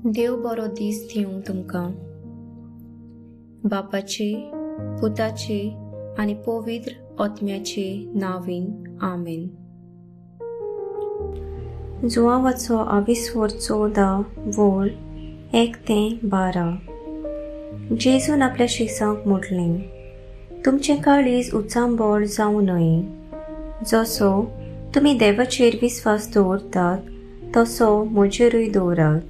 देव बरो दीस दिवं तुमकां. बापाचे, पुताचे आनी पवित्र आत्म्याचे नांवीन. आमेन. जुआंवाचो 14 वोल 1-12. जेजून आपल्या शिसांक म्हटलें, तुमचें काळीज उचांबळ जावं न्हय. जसो तुमी देवाचेर विस्वास दवरतात तसो म्हजेरूय दवरात.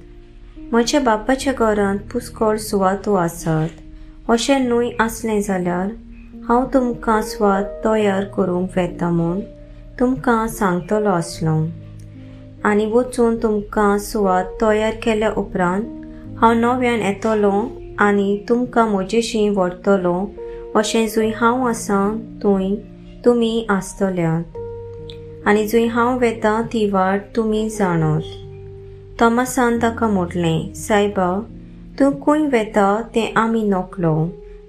म्हज्या बापाच्या घरांत पुष्कळ सुवातो आसात. अशें न्हय आसलें जाल्यार हांव तुमकां सुवात तयार करूंक वेता म्हूण तुमकां सांगतलो आसलो. आनी वचून तुमकां सुवात तयार केल्या उपरांत हांव नव्यान येतलो आनी तुमकां म्हजेशीं व्हरतलो, अशें जंय हांव आसां थंय तुमी आसतल्यात. आनी जंय हांव वेतां ती वाट तुमी जाणत. तोमासान ताका म्हटलें, सायबा, तूं खंय वेता तें आमी नकलो,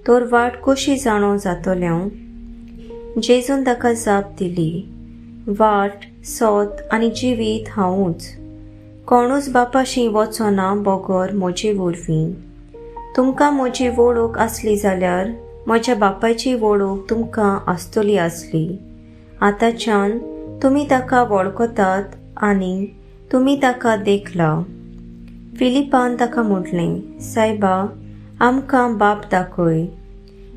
तर वाट कशी जाणो जातल्यो? जेजून ताका जाप दिली, वाट, सोत आनी जिवीत हांवूच. कोणूच बापाशी वचना बगर म्हजे वरवीं. तुमकां म्हजी वळख आसली जाल्यार म्हज्या बापायची वळख तुमकां आसतली आसली. आतांच्यान तुमी ताका वळखतात आनी तुमी ताका देखला. फिलिपान ताका म्हटलें, सायबा, आमकां बाप दाखय,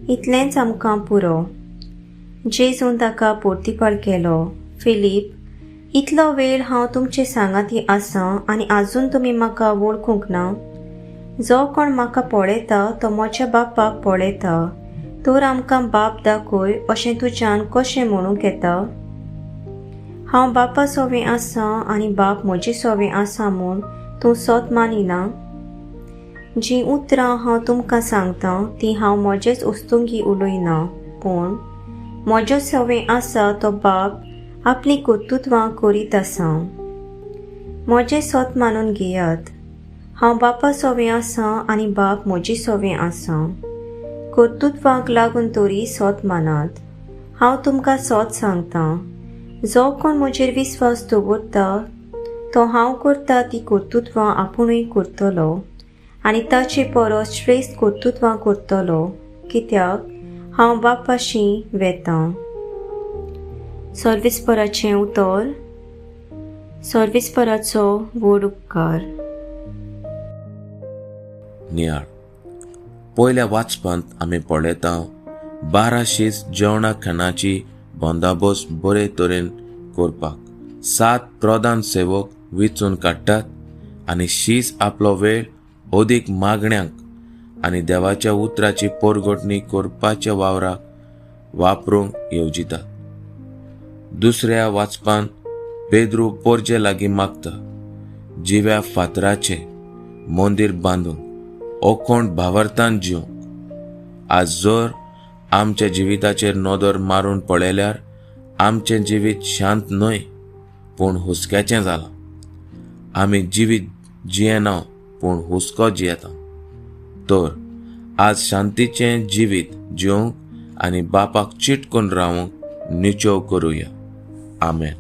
इतलेंच आमकां पुरो. जेजून ताका परतीपाळ केलो, फिलीप, इतलो वेळ हांव तुमचे सांगाती आसां आनी आजून तुमी म्हाका वळखूंक ना? जो कोण म्हाका पळयता तो म्हज्या बापाक पळयता. तर आमकां बाप दाखय अशें तुज्यान कशें म्हणूंक येता? हांव बापा सोवें आसां आनी बाप म्हजे सोवें आसा म्हूण तूं सोत मानिना? जीं उतरां हांव तुमकां सांगतां ती हांव म्हजेच उस्तुंगी उलयना, पूण म्हजो सोवें आसा तो बाप आपली कर्तुत्वां करीत आसा. म्हजें सोत मानून घेयात. हांव बापा सोवें आसां आनी बाप म्हजे सोवें आसा. कर्तुत्वाक लागून तरी सोत मानात. हांव तुमकां सोत सांगतां, जो कोण म्हजेर विस्वास दवरता तो हांव करता ती कर्तुत्वां आपुणूय करतलो आनी ताचे परस श्रेश्ठ कर्तुत्वां करतलो, कित्याक हांव बापाशीं वेतां. सर्विस्पराचें उतर. सर्विस्पराचो व्हड उपकार. नियाळ. पयल्या वाचपांत आमी पळयता 12 शीस जेवणा खाणाची बंदोबस्त बरे तरेन करपाक 7 प्रधान सेवक वेंचून काडटात आनी शीस आपलो वेळ अदीक मागण्यांक आनी देवाच्या उतराची परगटणी करपाच्या वावराक वापरूंक येवजितात. दुसऱ्या वाचपांत पेद्रू पोरजे लागीं मागता जिव्या फातराचें मंदीर बांदून अखंड भावार्थान जिवंक. आज जर आमच्या जिविताचेर नदर मारून पळयल्यार आमचें जिवीत शांत न्हय पूण हुस्क्याचें जालां. आमी जिवीत जियेना पूण हुस्को जियेता. तर आज शांतीचें जिवीत जिवंक आनी बापाक चिटकून रावंक निचोव करुया. आमेन.